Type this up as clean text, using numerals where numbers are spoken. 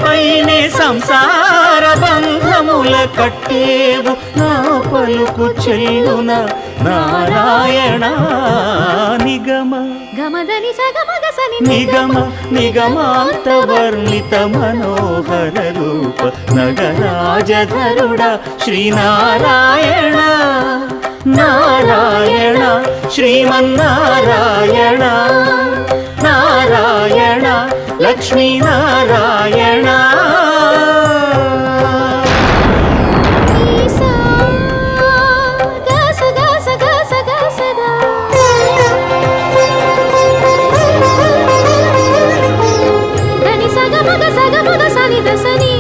పైనే సంసార బంధముల కట్టేవు నా పలుకు చెల్లున నారాయణ నిగమ గమదని సగమగసని నిగమ నిగమాంత వర్ణిత మనోహర రూప నగరాజధరుడ శ్రీనారాయణ నారాయణ శ్రీమన్నారాయణ నారాయణ లక్ష్మీనారాయణ సగమగ సని దసని